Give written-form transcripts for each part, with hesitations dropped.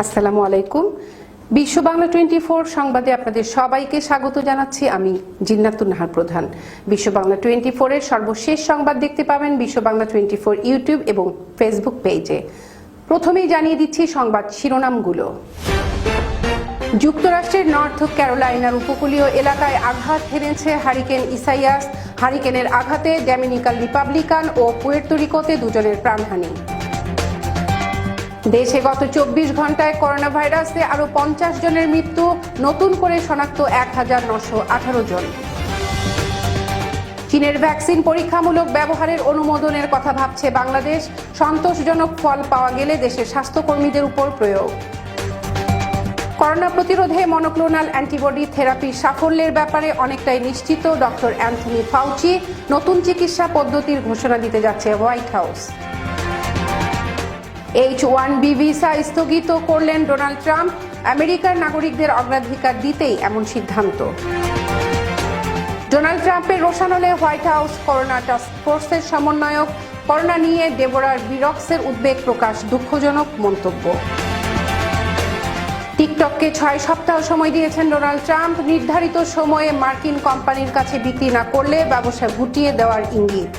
আসসালামু আলাইকুম। বিশ্ব বাংলা 24 সংবাদে আপনাদের সবাইকে স্বাগত জানাচ্ছি। আমি জিন্নাতুন নাহার প্রধান। বিশ্ব বাংলা 24 এর সর্বশেষ সংবাদ দেখতে পাবেন বিশ্ব বাংলা 24 ইউটিউব এবং ফেসবুক পেজে। প্রথমেই জানিয়ে দিচ্ছি সংবাদ শিরোনামগুলো। যুক্তরাষ্ট্রের নর্থ ক্যারোলাইনার উপকূলীয় এলাকায় আঘাত হেনেছে হারিকেন ইসাইয়াস। হারিকেনের আঘাতে ডোমিনিকান রিপাবলিকান ও পুয়ের্তো রিকোতে দুজনের প্রাণহানি। দেশে গত 24 ঘন্টায় করোনা ভাইরাসে আরও 50 জনের মৃত্যু, নতুন করে শনাক্ত 1918 জন। চীনের ভ্যাকসিন পরীক্ষামূলক ব্যবহারের অনুমোদনের কথা ভাবছে বাংলাদেশ। সন্তোষজনক ফল পাওয়া গেলে দেশের স্বাস্থ্যকর্মীদের উপর প্রয়োগ। করোনা প্রতিরোধে মনোক্লোনাল অ্যান্টিবডি থেরাপির সাফল্যের ব্যাপারে অনেকটাই নিশ্চিত ডক্টর অ্যান্থনি ফাউচি। নতুন চিকিৎসা পদ্ধতির ঘোষণা দিতে যাচ্ছে হোয়াইট হাউস। H-1B ভিসা স্থগিত করলেন ডোনাল্ড ট্রাম্প। আমেরিকার নাগরিকদের অগ্রাধিকার দিতেই এমন সিদ্ধান্ত। ডোনাল্ড ট্রাম্পের রোষানলে হোয়াইট হাউস। করোনা টাস্ক ফোর্সের সমন্বয়ক। করোনা নিয়ে ডেবোরার বিরক্সের উদ্বেগ প্রকাশ, দুঃখজনক মন্তব্য। টিকটককে 6 সপ্তাহ সময় দিয়েছেন ডোনাল্ড ট্রাম্প। নির্ধারিত সময়ে মার্কিন কোম্পানির কাছে বিক্রি না করলে ব্যবসা গুটিয়ে দেওয়ার ইঙ্গিত।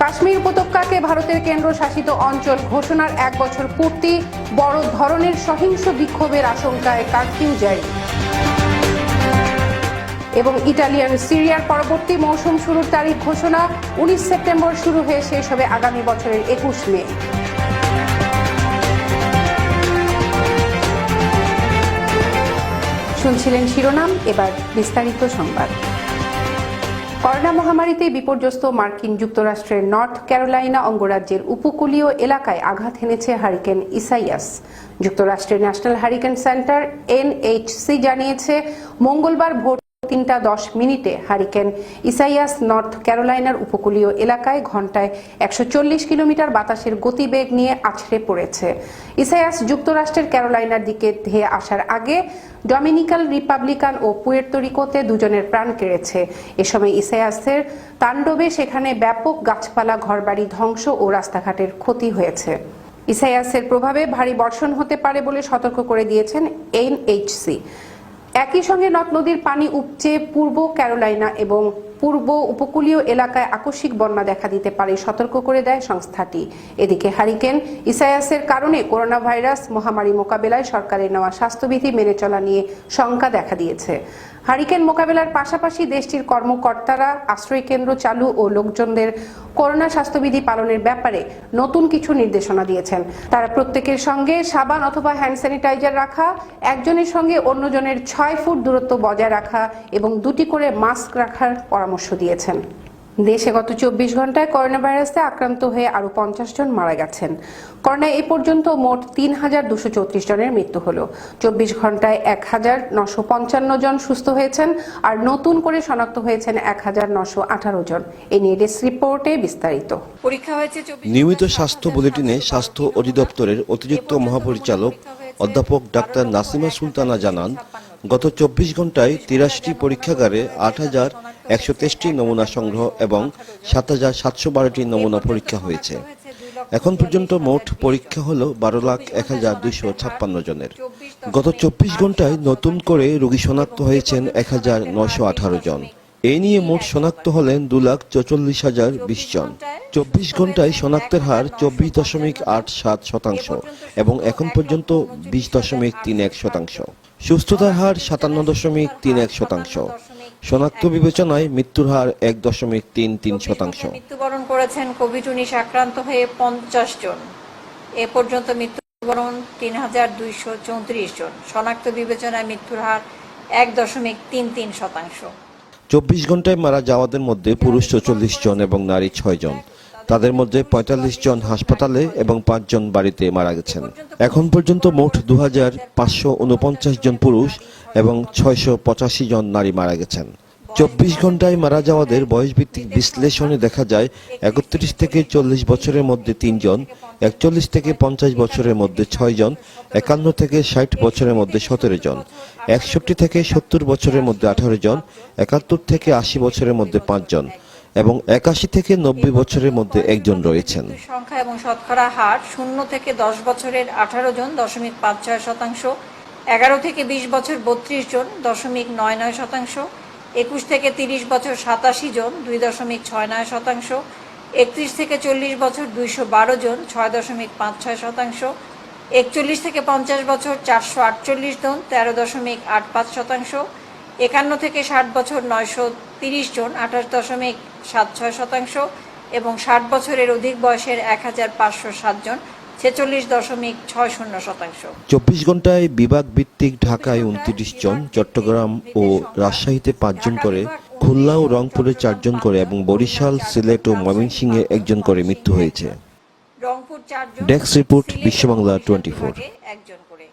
কাশ্মীর উপত্যকাকে ভারতের কেন্দ্রশাসিত অঞ্চল ঘোষণার 1 বছর পূর্তি। বড় ধরনের সহিংস বিক্ষোভের আশঙ্কায় কারফিউ জারি। এবং ইটালিয়ান সিরিয়ার পরবর্তী মৌসুম শুরুর তারিখ ঘোষণা। 19 সেপ্টেম্বর শুরু হয়ে শেষ হবে আগামী বছরের 21 মে। শুনছিলেন শিরোনাম, এবার বিস্তারিত সংবাদ। করোনা মহামারীতে বিপর্যস্ত মার্কিন যুক্তরাষ্ট্রের নর্থ ক্যারোলাইনা অঙ্গরাজ্যের উপকূলীয় এলাকায় আঘাত হেনেছে হারিকেন ইসাইয়াস। যুক্তরাষ্ট্রের ন্যাশনাল হারিকেন সেন্টার NHC জানিয়েছে মঙ্গলবার ভোর 3:10 হারিকেন ইসাইয়াস নর্থ ক্যারোলাইনার উপকূলীয় এলাকায় ঘন্টায় 140 কিলোমিটার বাতাসের গতিবেগ নিয়ে আছড়ে পড়েছে। ইসাইয়াস যুক্তরাষ্ট্রের ক্যারোলাইনার দিকে ধেয়ে আসার আগে ডোমিনিকান রিপাবলিকান ও পুয়ের্তো রিকোতে দুজনের প্রাণ কেড়েছে। এ সময় ইসাইয়াসের তাণ্ডবে সেখানে ব্যাপক গাছপালা, ঘরবাড়ি ধ্বংস ও রাস্তাঘাটের ক্ষতি হয়েছে। ইসাইয়াসের প্রভাবে ভারী বর্ষণ হতে পারে বলে সতর্ক করে দিয়েছেন NHC। একই সঙ্গে নদ নদীর পানি উপচে পূর্ব ক্যারোলাইনা এবং পূর্ব উপকূলীয় এলাকায় আকস্মিক বন্যা দেখা দিতে পারে সতর্ক করে দেয় সংস্থাটি। এদিকে হারিকেন ইসাইয়াসের কারণে করোনা ভাইরাস মহামারী মোকাবেলায় সরকারের নেওয়া স্বাস্থ্যবিধি মেনে চলা নিয়ে শঙ্কা দেখা দিয়েছে। হারিকেন মোকাবেলার পাশাপাশি দেশটির কর্মকর্তারা আশ্রয়কেন্দ্র চালু ও লোকজনদের করোনা স্বাস্থ্যবিধি পালনের ব্যাপারে নতুন কিছু নির্দেশনা দিয়েছেন। তারা প্রত্যেকের সঙ্গে সাবান অথবা হ্যান্ড স্যানিটাইজার রাখা, একজনের সঙ্গে অন্যজনের 6 ফুট দূরত্ব বজায় রাখা এবং 2টি করে মাস্ক রাখার পরামর্শ দিয়েছেন। দেশে গত 24 ঘন্টায় করোনা ভাইরাসে আক্রান্ত হয়ে আরও 50 জন মারা গেছেন। করোনায় এ পর্যন্ত মোট 3234 জনের মৃত্যু হলো। 24 ঘন্টায় 1955 জন সুস্থ হয়েছেন আর নতুন করে শনাক্ত হয়েছেন 1918 জন। এ নিয়ে ডেস্ক রিপোর্টে বিস্তারিত। পরীক্ষা হয়েছে নিয়মিত স্বাস্থ্য বুলেটিনে স্বাস্থ্য অধিদপ্তরের অতিরিক্ত মহাপরিচালক অধ্যাপক ডাক্তার নাসিমা সুলতানা জানান, গত 24 ঘন্টায় 83টি পরীক্ষাগারে 8123টি নমুনা সংগ্রহ এবং 7712টি নমুনা পরীক্ষা হয়েছে। এখন পর্যন্ত মোট পরীক্ষা হল 12,01,256 জনের। গত 24 ঘন্টায় নতুন করে রোগী শনাক্ত হয়েছেন 1918 জন। এই নিয়ে মোট শনাক্ত হলেন 2,44,020 জন। 24 ঘন্টায় শনাক্তের হার 24.87% এবং এখন পর্যন্ত 20.31%। সুস্থতার হার 57.31%। শনাক্ত বিবেচনায় মৃত্যুর হার 1.33%। মৃত্যুবরণ করেছেন কোভিড-19 আক্রান্ত হয়ে 50 জন। এ পর্যন্ত মৃত্যুবরণ 3,234 জন। শনাক্ত বিবেচনায় মৃত্যুর হার 1.33%। 24 ঘন্টায় মারা যাওয়াদের মধ্যে পুরুষ 44 জন এবং নারী 6 জন। তাদের মধ্যে 45 জন হাসপাতালে এবং 5 জন বাড়িতে মারা গেছেন। এখন পর্যন্ত মোট 2,549 জন পুরুষ এবং 685 জন নারী মারা গেছেন। 24 ঘন্টায় মারা যাওয়াদের বয়সভিত্তিক বিশ্লেষণে দেখা যায় 31 থেকে 40 বছরের মধ্যে 3 জন, 41 থেকে 50 বছরের মধ্যে 6 জন, 51 থেকে 60 বছরের মধ্যে 17 জন, 61 থেকে 70 বছরের মধ্যে 18 জন, 71 থেকে 80 বছরের মধ্যে 5 জন, এবং 81 থেকে 90 বছরের মধ্যে একজন রয়েছেন। সংখ্যা এবং শতকরা হার 0 থেকে 10 বছরের 18 জন 0.56%, 11 থেকে 20 বছর 32 জন 0.99%, 21 থেকে 30 বছর 87 জন 2.69%, 31 থেকে 40 বছর 212 জন 6.56%, 41 থেকে 50 বছর 448 জন 13.85%, 51 থেকে 60 বছর 930 জন 28.76% এবং 60 বছরের অধিক বয়সের 1507 জন 46.60%। 24 ঘন্টায় বিভাগ ভিত্তিক ঢাকায় 29 জন, চট্টগ্রাম ও রাজশাহীতে 5 জন করে, খুলনা ও রংপুরে 4 জন করে এবং বরিশাল, সিলেট ও ময়মনসিংহে 1 জন করে মৃত্যু হয়েছে। রংপুর 4 জন, ডেস্ক রিপোর্ট, সিলেট বিশ্ববাংলা ও 24। একজন করে।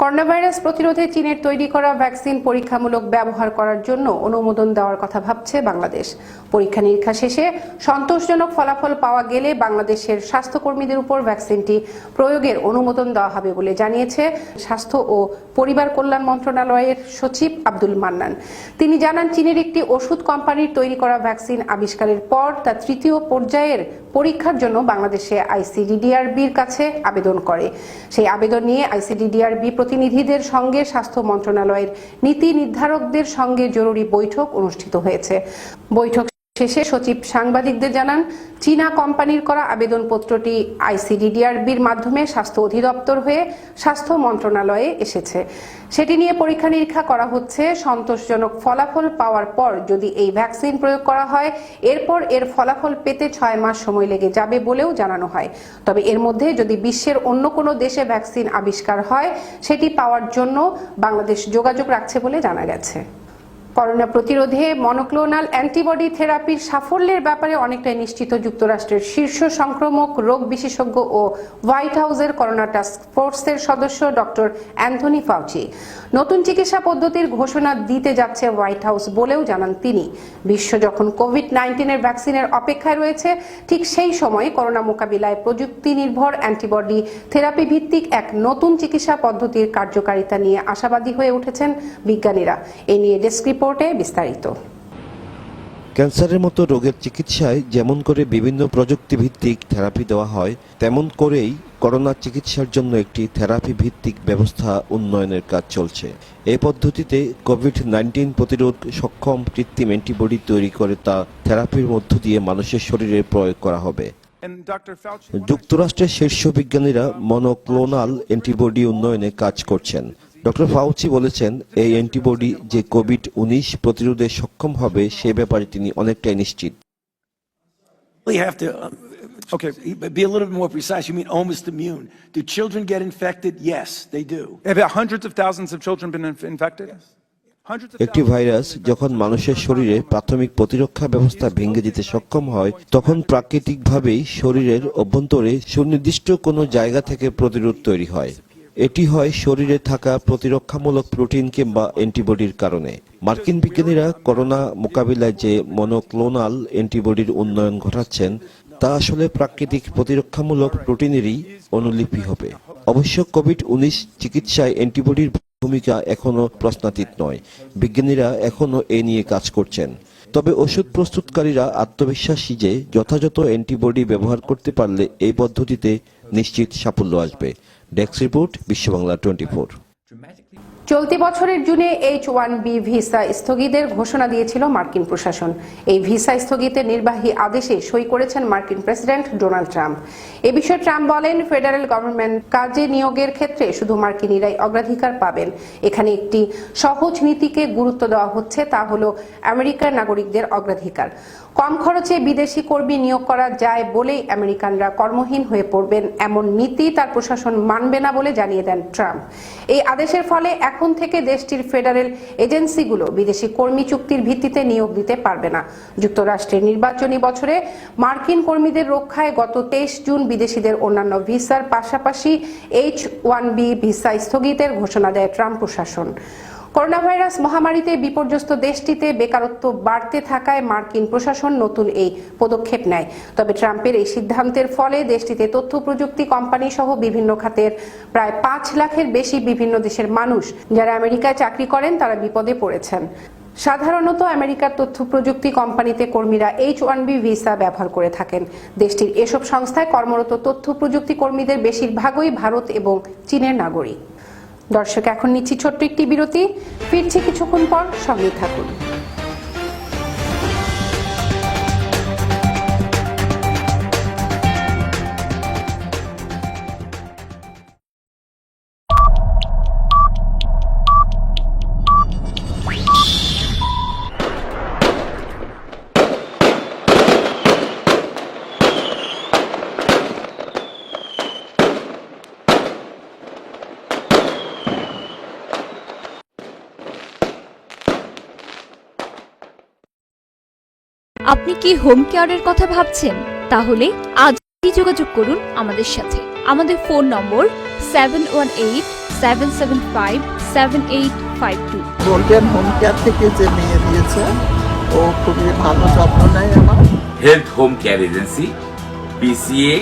করোনা ভাইরাস প্রতিরোধে চীনের তৈরি করা ভ্যাকসিন পরীক্ষামূলক ব্যবহার করার জন্য অনুমোদন দেওয়ার কথা ভাবছে বাংলাদেশ। পরীক্ষা নিরীক্ষা শেষে সন্তোষজনক ফলাফল পাওয়া গেলে বাংলাদেশের স্বাস্থ্যকর্মীদের উপর ভ্যাকসিনটি প্রয়োগের অনুমোদন দেওয়া হবে বলে জানিয়েছে স্বাস্থ্য ও পরিবার কল্যাণ মন্ত্রণালয়ের সচিব আব্দুল মান্নান। তিনি জানান, চীনের একটি ওষুধ কোম্পানির তৈরি করা ভ্যাকসিন আবিষ্কারের পর তা তৃতীয় পর্যায়ের পরীক্ষার জন্য বাংলাদেশে আইসিডিডিআরবির কাছে আবেদন করে। সেই আবেদন নিয়ে আইসিডিডিআরবি প্রতিনিধিদের সঙ্গে স্বাস্থ্য মন্ত্রণালয়ের নীতি নির্ধারকদের সঙ্গে জরুরি বৈঠক অনুষ্ঠিত হয়েছে। বৈঠক শেষে সচিব সাংবাদিকদের জানান, চীনা কোম্পানির করা আবেদনপত্রটি আইসিডিডিআরবির মাধ্যমে স্বাস্থ্য অধিদপ্তর হয়ে স্বাস্থ্য মন্ত্রণালয়ে এসেছে। সেটি নিয়ে পরীক্ষা নিরীক্ষা করা হচ্ছে। সন্তোষজনক ফলাফল পাওয়ার পর যদি এই ভ্যাকসিন প্রয়োগ করা হয়, এরপর এর ফলাফল পেতে 6 মাস সময় লেগে যাবে বলেও জানানো হয়। তবে এর মধ্যে যদি বিশ্বের অন্য কোনো দেশে ভ্যাকসিন আবিষ্কার হয়, সেটি পাওয়ার জন্য বাংলাদেশ যোগাযোগ রাখছে বলে জানা গেছে। করোনা প্রতিরোধে মনোক্লোনাল অ্যান্টিবডি থেরাপির সাফল্যের ব্যাপারে অনেকটাই নিশ্চিত যুক্তরাষ্ট্রের শীর্ষ সংক্রামক রোগ বিশেষজ্ঞ ও হোয়াইট হাউসের করোনা টাস্ক ফোর্সের সদস্য ডক্টর অ্যান্থনি ফাউচি। নতুন চিকিৎসা পদ্ধতির ঘোষণা দিতে যাচ্ছে হোয়াইট হাউস বলেও জানান তিনি। বিশ্ব যখন কোভিড-19 ভ্যাকসিনের অপেক্ষায় রয়েছে, ঠিক সেই সময় করোনা মোকাবিলায় প্রযুক্তি নির্ভর অ্যান্টিবডি থেরাপি ভিত্তিক এক নতুন চিকিৎসা পদ্ধতির কার্যকারিতা নিয়ে আশাবাদী হয়ে উঠেছেন বিজ্ঞানীরা। এ নিয়ে ডেস্ক রিপোর্টে বিস্তারিত। ক্যান্সারের মতো রোগের চিকিৎসায় যেমন করে বিভিন্ন প্রযুক্তি ভিত্তিক থেরাপি দেওয়া হয়, তেমন করেই করোনা চিকিৎসার জন্য একটি থেরাপি ভিত্তিক ব্যবস্থা উন্নয়নের কাজ চলছে। এই পদ্ধতিতে কোভিড-19 প্রতিরোধ সক্ষম কৃত্রিম অ্যান্টিবডি তৈরি করে তা থেরাপির মধ্য দিয়ে মানুষের শরীরে প্রয়োগ করা হবে। যুক্তরাষ্ট্রের শীর্ষ বিজ্ঞানীরা মনোক্লোনাল অ্যান্টিবডি উন্নয়নে কাজ করছেন। ডক্টর ফাউচি বলেছেন, এই অ্যান্টিবডি যে কোভিড-19 প্রতিরোধে সক্ষম হবে সে ব্যাপারে তিনি অনেকটাই নিশ্চিত। We have to, okay, be a little bit more precise. You mean almost immune. Do children get infected? Yes, they do. Have hundreds of thousands of children been infected? একটি virus যখন মানুষের শরীরে প্রাথমিক প্রতিরক্ষা ব্যবস্থা ভেঙে দিতে সক্ষম হয়, তখন প্রাকৃতিকভাবেই শরীরের অভ্যন্তরে সুনির্দিষ্ট কোনো জায়গা থেকে প্রতিরোধ তৈরি হয়। এটি হয় শরীরে থাকা প্রতিরক্ষামূলক প্রোটিন কিংবা অ্যান্টিবডির কারণে। মার্কিন বিজ্ঞানীরা করোনা মোকাবিলায় যে মনোক্লোনাল অ্যান্টিবডির উন্নয়ন ঘটাচ্ছেন, তা আসলে প্রাকৃতিক প্রতিরক্ষামূলক প্রোটিনেরই অনুলিপি হবে। অবশ্য কোভিড-19 চিকিৎসায় অ্যান্টিবডির ভূমিকা এখনো প্রশ্নাতীত নয়। বিজ্ঞানীরা এখনো এ নিয়ে কাজ করছেন। তবে ওষুধ প্রস্তুতকারীরা আত্মবিশ্বাসী যে যথাযথ অ্যান্টিবডি ব্যবহার করতে পারলে এই পদ্ধতিতে নিশ্চিত সাফল্য আসবে। Desk report, Biswa Bangla 24। চলতি বছরের জুনে H-1B ভিসা স্থগিতের ঘোষণা দিয়েছিল মার্কিন প্রশাসন। এই ভিসা স্থগিতের নির্বাহী আদেশে সই করেছেন মার্কিন প্রেসিডেন্ট ডোনাল্ড ট্রাম্প। এ বিষয়ে ট্রাম্প বলেন, ফেডারেল গভর্নমেন্ট কাজে নিয়োগের ক্ষেত্রে শুধু মার্কিনিরাই অগ্রাধিকার পাবেন। এখানে একটি সহজ নীতিকে গুরুত্ব দেওয়া হচ্ছে, তা হলো আমেরিকার নাগরিকদের অগ্রাধিকার। কম খরচে বিদেশি কর্মী নিয়োগ করা যায় বলেই আমেরিকানরা কর্মহীন হয়ে পড়বেন, এমন নীতি তার প্রশাসন মানবে না বলে জানিয়ে দেন ট্রাম্প। এই আদেশের ফলে এখন থেকে দেশটির ফেডারেল এজেন্সিগুলো বিদেশি কর্মী চুক্তির ভিত্তিতে নিয়োগ দিতে পারবে না। যুক্তরাষ্ট্রের নির্বাচনী বছরে মার্কিন কর্মীদের রক্ষায় গত 23 জুন বিদেশিদের অন্যান্য ভিসার পাশাপাশি H-1B ভিসা স্থগিতের ঘোষণা দেয় ট্রাম্প প্রশাসন। করোনা ভাইরাস মহামারীতে বিপর্যস্ত দেশটিতে বেকারত্ব বাড়তে থাকায় মার্কিন প্রশাসন নতুন এই পদক্ষেপ নেয়। তবে ট্রাম্পের এই সিদ্ধান্তের ফলে দেশটিতে তথ্য প্রযুক্তি কোম্পানি সহ বিভিন্ন খাতের প্রায় 5 লাখের বেশি বিভিন্ন দেশের মানুষ যারা আমেরিকায় চাকরি করেন তারা বিপদে পড়েছেন। সাধারণত আমেরিকার তথ্য প্রযুক্তি কোম্পানিতে কর্মীরা H-1B ভিসা ব্যবহার করে থাকেন। দেশটির এসব সংস্থায় কর্মরত তথ্য প্রযুক্তি কর্মীদের বেশিরভাগই ভারত এবং চীনের নাগরিক। দর্শক, এখন নিচ্ছি ছোট্ট একটি বিরতি, ফিরছি কিছুক্ষণ পর, সঙ্গেই থাকুন। আপনি কি হোম কেয়ারের কথা ভাবছেন? তাহলে আজই যোগাযোগ করুন আমাদের সাথে। আমাদের ফোন নম্বর 7185775782। গোল্ডেন হোম কেয়ার থেকে যে মেয়ে দিয়েছে ও খুবই ভালো যত্ন নেয় আমার। Health home care agency PCA,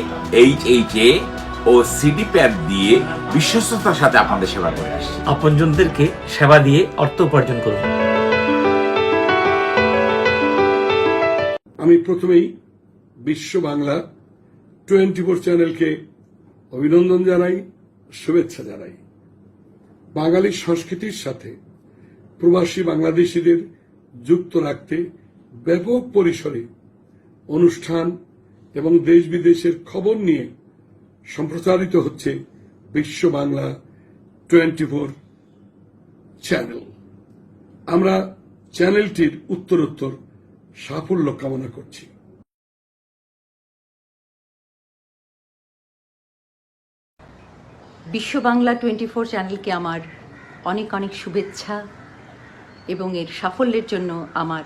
HHA ও CDPAP দিয়ে বিশ্বস্ততার সাথে আপনাদের সেবা করে আসছে। আপনজনদেরকে সেবা দিয়ে অর্থ উপার্জন করুন। আমি প্রথমেই বিশ্ব বাংলা 24 চ্যানেলকে অভিনন্দন জানাই, শুভেচ্ছা জানাই। বাঙালি সংস্কৃতির সাথে প্রবাসী বাংলাদেশিদের যুক্ত রাখতে ব্যাপক পরিসরে অনুষ্ঠান এবং দেশ বিদেশের খবর নিয়ে সম্প্রচারিত হচ্ছে বিশ্ব বাংলা 24 চ্যানেল। আমরা চ্যানেলটির উত্তরোত্তর সাফল্য কামনা করছি। বিশ্ব বাংলা 24 চ্যানেলকে আমার অনেক অনেক শুভেচ্ছা এবং এর সাফল্যের জন্য আমার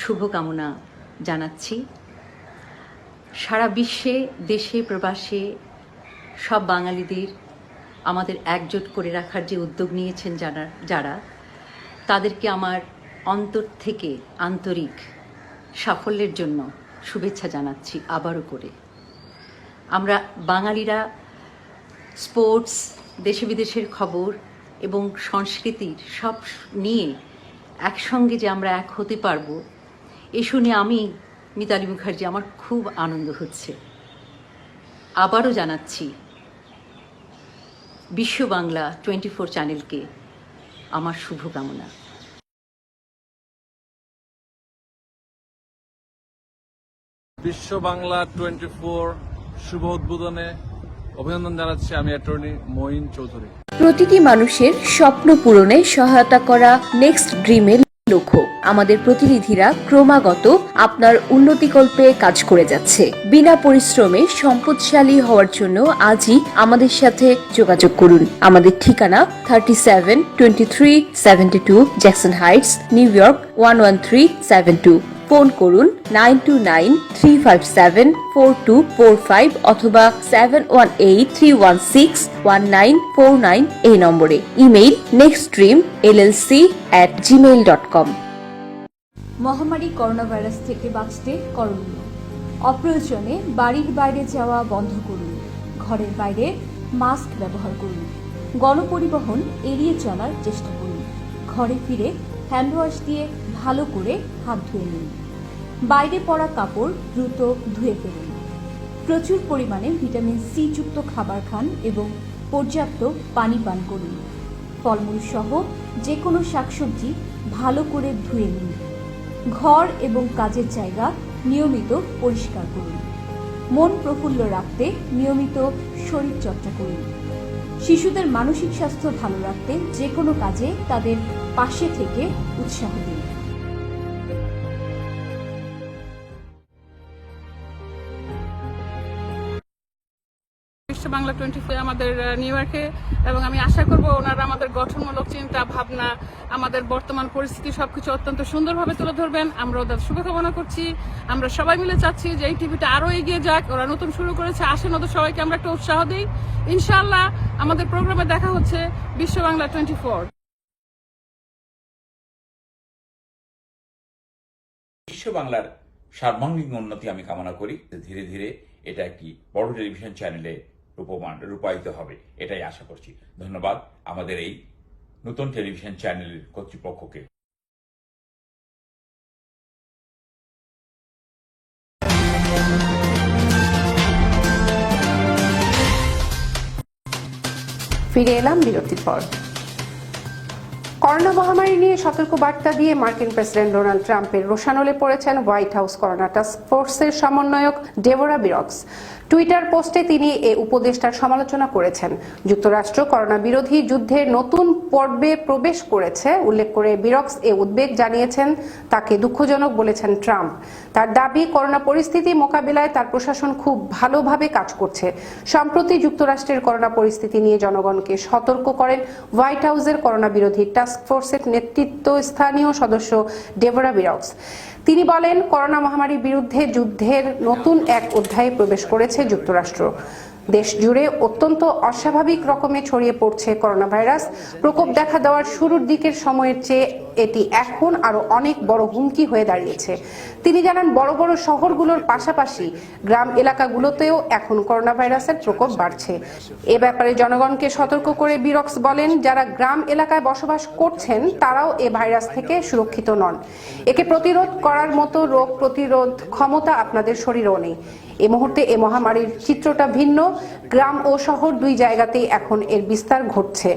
শুভকামনা জানাচ্ছি। সারা বিশ্বে, দেশে প্রবাসে সব বাঙালিদের আমাদের একজোট করে রাখার যে উদ্যোগ নিয়েছেন যারা তাদেরকে আমার অন্তর থেকে আন্তরিক সাফল্যের জন্য শুভেচ্ছা জানাচ্ছি আবারও করে। আমরা বাঙালিরা স্পোর্টস, দেশে বিদেশের খবর এবং সংস্কৃতির সব নিয়ে একসঙ্গে যে আমরা এক হতে পারবো, এ শুনে আমি মিতালি মুখার্জি, আমার খুব আনন্দ হচ্ছে। আবারও জানাচ্ছি বিশ্ব বাংলা 24 চ্যানেলকে আমার শুভকামনা। বিশ্ব বাংলা 24 শুভ উদ্বোধনে অভিনন্দন জানাচ্ছি আমি অ্যাটর্নি মঈন চৌধুরী। প্রতিটি মানুষের স্বপ্ন পূরণে সহায়তা করা নেক্সট ড্রিমের লক্ষ্য। আমাদের প্রতিনিধিরা ক্রমাগত আপনার উন্নতিকল্পে কাজ করে যাচ্ছে। বিনা পরিশ্রমে সম্পদশালী হওয়ার জন্য আজই আমাদের সাথে যোগাযোগ করুন। আমাদের ঠিকানা 372372 Jackson Heights, new York 11372। Phone করুন 9293574245 অথবা 7183161949 এই নম্বরে। Email nextdreamllc@gmail.com। মহামারী করোনা ভাইরাস থেকে বাঁচতে করণীয়: অপ্রয়োজনে বাড়ির বাইরে যাওয়া বন্ধ করুন। ঘরের বাইরে মাস্ক ব্যবহার করুন। গণপরিবহন এড়িয়ে চলার চেষ্টা করুন। ঘরে ফিরে হ্যান্ড ওয়াশ দিয়ে ভালো করে হাত ধুয়ে নিন। বাইরে পরা কাপড় দ্রুত ধুয়ে ফেলুন। প্রচুর পরিমাণে ভিটামিন সি যুক্ত খাবার খান এবং পর্যাপ্ত পানি পান করুন। ফলমূল সহ যে কোনো শাকসবজি ভালো করে ধুয়ে নিন। ঘর এবং কাজের জায়গা নিয়মিত পরিষ্কার করুন। মন প্রফুল্ল রাখতে নিয়মিত শরীরচর্চা করুন। শিশুদের মানসিক স্বাস্থ্য ভালো রাখতে যে কোনো কাজে তাদের পাশে থেকে উৎসাহ দিন। বিশ্ব বাংলা 24 আমাদের নিউ ইয়র্কে, এবং আমি আশা করব ওনারা আমাদের গঠনমূলক চিন্তা ভাবনা, আমাদের বর্তমান পরিস্থিতি সবকিছু অত্যন্ত সুন্দরভাবে তুলে ধরবেন। আমরা ওদের শুভকামনা করছি। আমরা সবাই মিলে চাচ্ছি যে এই টিভিটা আরো এগিয়ে যাক। ওরা নতুন শুরু করেছে, আসেন ওদের সবাইকে আমরা একটা উৎসাহ দিই। ইনশাআল্লাহ আমাদের প্রোগ্রামে দেখা হচ্ছে বিশ্ব বাংলা 24। বিশ্ব বাংলার সর্বাঙ্গীন উন্নতি আমি কামনা করি। ধীরে ধীরে এটা একটি বড় টেলিভিশন চ্যানেলে রূপায়িত হবে, এটাই আশা করছি। ধন্যবাদ আমাদের এই নতুন টেলিভিশন চ্যানেলের কর্তৃপক্ষকে। ফিরে এলাম বিরতির পর। করোনা মহামারী নিয়ে সতর্ক বার্তা দিয়ে মার্কিন প্রেসিডেন্ট ডোনাল্ড ট্রাম্পের রোষানলে পড়েছেন হোয়াইট হাউস করোনা টাস্ক ফোর্সের সমন্বয়ক ডেবোরা বিরক্স। টুইটার পোস্টে তিনি এ উপদেষ্টার সমালোচনা করেছেন। যুক্তরাষ্ট্র করোনা বিরোধী যুদ্ধের নতুন পর্বে প্রবেশ করেছে উল্লেখ করে বিরক্স এ উদ্বেগ জানিয়েছেন, তাকে দুঃখজনক বলেছেন ট্রাম্প। তার দাবি, করোনা পরিস্থিতি মোকাবিলায় তার প্রশাসন খুব ভালোভাবে কাজ করছে। সম্প্রতি যুক্তরাষ্ট্রের করোনা পরিস্থিতি নিয়ে জনগণকে সতর্ক করেন হোয়াইট হাউসের করোনা বিরোধী টাস্ক ফোর্সের নেতৃত্ব স্থানীয় সদস্য ডেবোরা বিরক্স। তিনি বলেন, করোনা মহামারীর বিরুদ্ধে যুদ্ধের নতুন এক অধ্যায়ে প্রবেশ করেছে যুক্তরাষ্ট্র। দেশ জুড়ে অত্যন্ত অস্বাভাবিক রকমে ছড়িয়ে পড়ছে করোনা ভাইরাস। প্রকোপ দেখা দেওয়ার শুরুর দিকের সময়ের চেয়ে এটি এখন আরো অনেক বড় হুমকি হয়ে দাঁড়িয়েছে। তিনি জানান, বড় বড় শহরগুলোর পাশাপাশি গ্রাম এলাকাগুলোতেও এখন করোনা ভাইরাসের প্রকোপ বাড়ছে। এ ব্যাপারে জনগণকে সতর্ক করে বিরক্স বলেন, যারা গ্রাম এলাকায় বসবাস করছেন তারাও এ ভাইরাস থেকে সুরক্ষিত নন। একে প্রতিরোধ করার মতো রোগ প্রতিরোধ ক্ষমতা আপনাদের শরীরেও নেই। এই মুহূর্তে এ মহামারীর চিত্রটা ভিন্ন। গ্রাম ও শহর দুই জায়গাতেই এখন এর বিস্তার ঘটছে।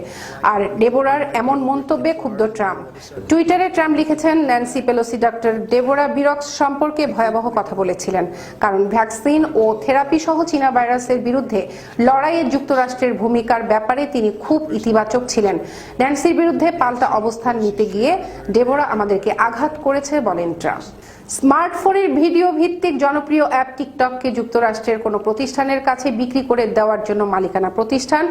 আর ডেবোরার এমন মন্তব্যে ক্ষুব্ধ ট্রাম্প। টুইটারে ট্রাম্প লিখেছেন, ন্যান্সি পেলোসি ডক্টর ডেবোরা বিরক্স সম্পর্কে ভয়াবহ কথা বলেছিলেন, কারণ ভ্যাকসিন ও থেরাপি সহ চীনা ভাইরাসের বিরুদ্ধে লড়াইয়ে যুক্তরাষ্ট্রের ভূমিকার ব্যাপারে তিনি খুব ইতিবাচক ছিলেন। ন্যান্সির বিরুদ্ধে পাল্টা অবস্থান নিতে গিয়ে ডেবোরা আমাদেরকে আঘাত করেছে বলেন ট্রাম্প। স্মার্টফোনের ভিডিও ভিত্তিক জনপ্রিয় অ্যাপ টিকটককে যুক্তরাষ্ট্রের কোনো প্রতিষ্ঠানের কাছে বিক্রি করে দেওয়ার জন্য মালিকানা প্রতিষ্ঠান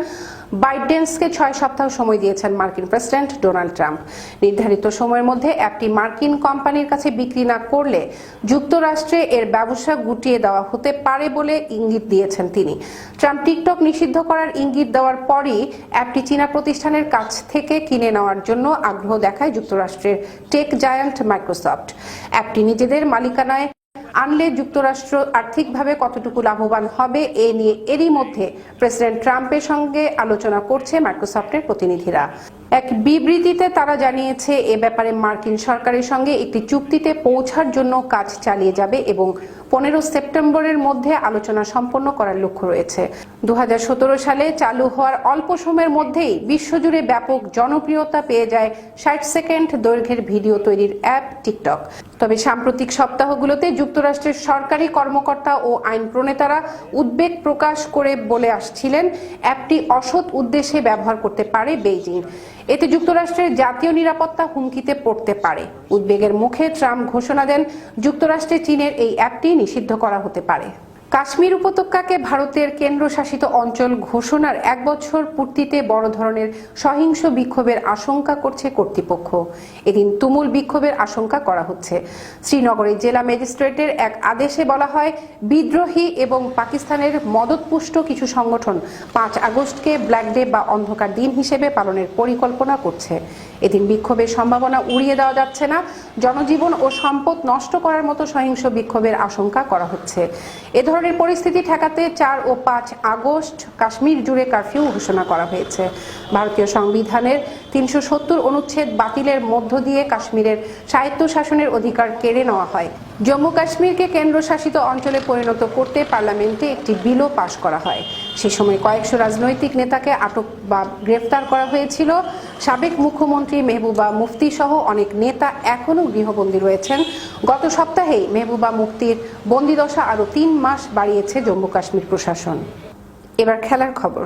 বাইডেন্সকে 6 সপ্তাহ সময় দিয়েছেন মার্কিন প্রেসিডেন্ট ডোনাল্ড ট্রাম্প। নির্ধারিত সময়ের মধ্যে অ্যাপটি মার্কিন কোম্পানির কাছে বিক্রি না করলে যুক্তরাষ্ট্রে এর ব্যবসা গুটিয়ে দেওয়া হতে পারে বলে ইঙ্গিত দিয়েছেন তিনি। ট্রাম্প টিকটক নিষিদ্ধ করার ইঙ্গিত দেওয়ার পরই অ্যাপটি চীনা প্রতিষ্ঠানের কাছ থেকে কিনে নেওয়ার জন্য আগ্রহ দেখায় যুক্তরাষ্ট্রের টেক জায়ান্ট মাইক্রোসফট। অ্যাপটি নিজেদের মালিকানায় আনলে যুক্তরাষ্ট্র আর্থিকভাবে কতটুকু লাভবান হবে এ নিয়ে এরই মধ্যে প্রেসিডেন্ট ট্রাম্পের সঙ্গে আলোচনা করছে মাইক্রোসফটের প্রতিনিধিরা। এক বিবৃতিতে তারা জানিয়েছে, এ ব্যাপারে মার্কিন সরকারের সঙ্গে একটি চুক্তিতে পৌঁছার জন্য কাজ চালিয়ে যাবে এবং 15 সেপ্টেম্বরের মধ্যে আলোচনা সম্পন্ন করার লক্ষ্য রয়েছে। 2017 সালে চালু হওয়ার অল্প সময়ের মধ্যেই বিশ্বজুড়ে ব্যাপক জনপ্রিয়তা পেয়ে যায় 60 সেকেন্ড দৈর্ঘ্যের ভিডিও তৈরির অ্যাপ টিকটক। তবে সাম্প্রতিক সপ্তাহগুলোতে যুক্তরাষ্ট্রের সরকারি কর্মকর্তা ও আইন প্রণেতারা উদ্বেগ প্রকাশ করে বলে আসছিলেন, অ্যাপটি অসৎ উদ্দেশ্যে ব্যবহার করতে পারে বেইজিং। এতে যুক্তরাষ্ট্রের জাতীয় নিরাপত্তা হুমকিতে পড়তে পারে। উদ্বেগের মুখে ট্রাম্প ঘোষণা দেন, যুক্তরাষ্ট্রে চীনের এই অ্যাপটি নিষিদ্ধ করা হতে পারে। কাশ্মীর উপত্যকাকে ভারতের কেন্দ্রশাসিত অঞ্চল ঘোষণার 1 বছর পূর্তিতে বড় ধরনের সহিংস বিক্ষোভের আশঙ্কা করছে কর্তৃপক্ষ। এদিন তুমুল বিক্ষোভের আশঙ্কা করা হচ্ছে। শ্রীনগরের জেলা ম্যাজিস্ট্রেটের এক আদেশে বলা হয়, বিদ্রোহী এবং পাকিস্তানের মদতপুষ্ট কিছু সংগঠন 5 আগস্টকে ব্ল্যাক ডে বা অন্ধকার দিন হিসেবে পালনের পরিকল্পনা করছে। এদিন বিক্ষোভের সম্ভাবনা উড়িয়ে দেওয়া যাচ্ছে না। জনজীবন ও সম্পদ নষ্ট করার মতো সহিংস বিক্ষোভের আশঙ্কা করা হচ্ছে। এ ধরনের পরিস্থিতি ঠেকাতে 4 ও 5 আগস্ট কাশ্মীর জুড়ে কারফিউ ঘোষণা করা হয়েছে। ভারতীয় সংবিধানের 370 অনুচ্ছেদ বাতিলের মধ্য দিয়ে কাশ্মীরের স্বায়ত্তশাসনের অধিকার কেড়ে নেওয়া হয়। জম্মু কাশ্মীরকে কেন্দ্রশাসিত অঞ্চলে পরিণত করতে পার্লামেন্টে একটি বিলও পাশ করা হয়। সে সময় কয়েকশো রাজনৈতিক নেতাকে আটক বা গ্রেফতার করা হয়েছিল। সাবেক মুখ্যমন্ত্রী মেহবুবা মুফতি সহ অনেক নেতা এখনও গৃহবন্দী রয়েছেন। গত সপ্তাহেই মেহবুবা মুফতির বন্দিদশা আরও 3 মাস বাড়িয়েছে জম্মু কাশ্মীর প্রশাসন। এবার খেলার খবর।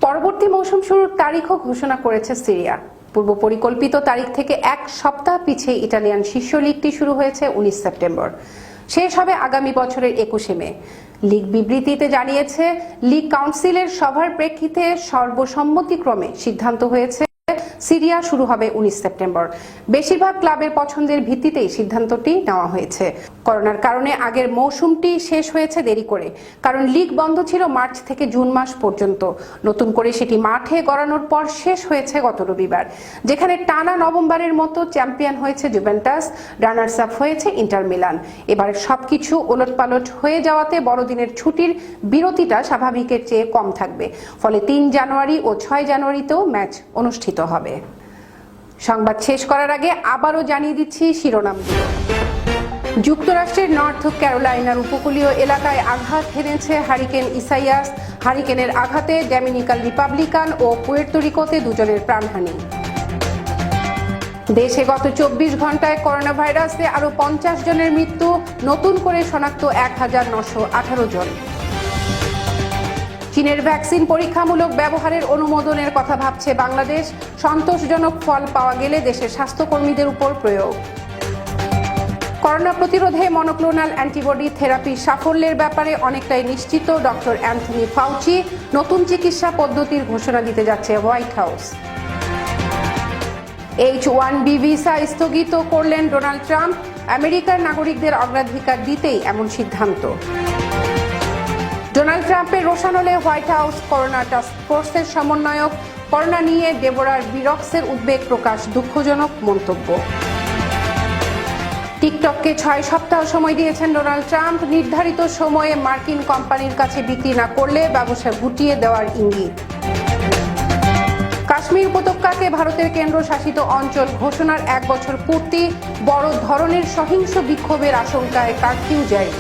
পরবর্তী মৌসুম শুরুর তারিখও ঘোষণা করেছে সিরিয়া। পূর্ব পরিকল্পিত তারিখ থেকে 1 সপ্তাহ পিছিয়ে ইটালিয়ান শীর্ষ লিগটি শুরু হয়েছে 19 সেপ্টেম্বর, শেষ হবে আগামী বছরের 21 মে। লীগ বিবৃতিতে জানিয়েছে, লীগ কাউন্সিলের সভার প্রেক্ষিতে সর্বসম্মতিক্রমে সিদ্ধান্ত হয়েছে সিরিয়া শুরু হবে 19 সেপ্টেম্বর। বেশিরভাগ ক্লাবের পছন্দের ভিত্তিতেই সিদ্ধান্তটি নেওয়া হয়েছে। করোনার কারণে আগের মৌসুমটি শেষ হয়েছে দেরি করে, কারণ লিগ বন্ধ ছিল মার্চ থেকে জুন মাস পর্যন্ত। নতুন করে সেটি মাঠে গড়ানোর পর শেষ হয়েছে গত রবিবার, যেখানে টানা নভেম্বরের মতো চ্যাম্পিয়ন হয়েছে জুভেন্টাস, রানার্স আপ হয়েছে ইন্টার মিলান। এবার সবকিছু ওলটপালট হয়ে যাওয়াতে বড়দিনের ছুটির বিরতিটা স্বাভাবিকের চেয়ে কম থাকবে। ফলে 3 জানুয়ারি ও 6 জানুয়ারিতেও ম্যাচ অনুষ্ঠিত হবে। সংবাদ শেষ করার আগে আবারও জানিয়ে দিচ্ছি শিরোনামগুলো। যুক্তরাষ্ট্রের নর্থ ক্যারোলাইনার উপকূলীয় এলাকায় আঘাত হেনেছে হারিকেন ইসাইয়াস। হারিকেনের আঘাতে ডোমিনিকান রিপাবলিকান ও পুয়ের্তো রিকোতে দুজনের প্রাণহানি। দেশে গত 24 ঘন্টায় করোনা ভাইরাসে আরও 50 জনের মৃত্যু, নতুন করে শনাক্ত 1918 জন। চীনের ভ্যাকসিন পরীক্ষামূলক ব্যবহারের অনুমোদনের কথা ভাবছে বাংলাদেশ। সন্তোষজনক ফল পাওয়া গেলে দেশের স্বাস্থ্যকর্মীদের উপর প্রয়োগ। করোনা প্রতিরোধে মনোক্লোনাল অ্যান্টিবডি থেরাপির সাফল্যের ব্যাপারে অনেকটাই নিশ্চিত ডক্টর অ্যান্থনি ফাউচি। নতুন চিকিৎসা পদ্ধতির ঘোষণা দিতে যাচ্ছে হোয়াইট হাউস। H-1B ভিসা স্থগিত করলেন ডোনাল্ড ট্রাম্প। আমেরিকার নাগরিকদের অগ্রাধিকার দিতেই এমন সিদ্ধান্ত। ডোনাল্ড ট্রাম্পের রোষানলে হোয়াইট হাউস। করোনা টাস্ক ফোর্সের সমন্বয়ক। করোনা নিয়ে ডেবোরার বিরক্সের উদ্বেগ প্রকাশ, দুঃখজনক মন্তব্য। টিকটককে 6 সপ্তাহ সময় দিয়েছেন ডোনাল্ড ট্রাম্প। নির্ধারিত সময়ে মার্কিন কোম্পানির কাছে বিক্রি না করলে ব্যবসা গুটিয়ে দেওয়ার ইঙ্গিত। কাশ্মীর উপত্যকাকে ভারতের কেন্দ্রশাসিত অঞ্চল ঘোষণার 1 বছর পূর্তি। বড় ধরনের সহিংস বিক্ষোভের আশঙ্কায় কারফিউ জারি।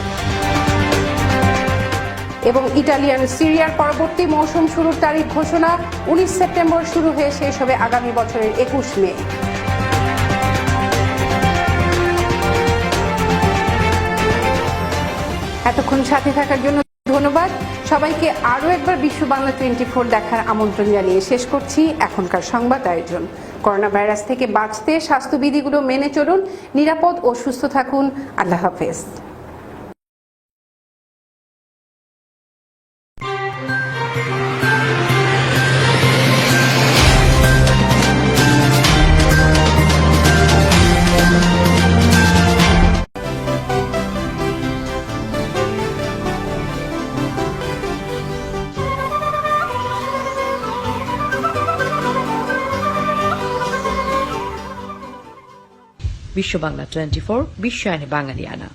এবং ইটালিয়ান সিরিয়ার পরবর্তী মৌসুম শুরুর তারিখ ঘোষণা। 19 সেপ্টেম্বর শুরু হয়ে শেষ হবে আগামী বছরের 21 মে। এতক্ষণ সাথে থাকার জন্য ধন্যবাদ সবাইকে। আরও একবার বিশ্ব বাংলা 24 দেখার আমন্ত্রণ জানিয়ে শেষ করছি এখনকার সংবাদ আয়োজন। করোনা ভাইরাস থেকে বাঁচতে স্বাস্থ্যবিধিগুলো মেনে চলুন, নিরাপদ ও সুস্থ থাকুন। আল্লাহ হাফেজ। বিশ্ব বাংলা 24 বিশ্বায়নে বাঙালিয়ানা।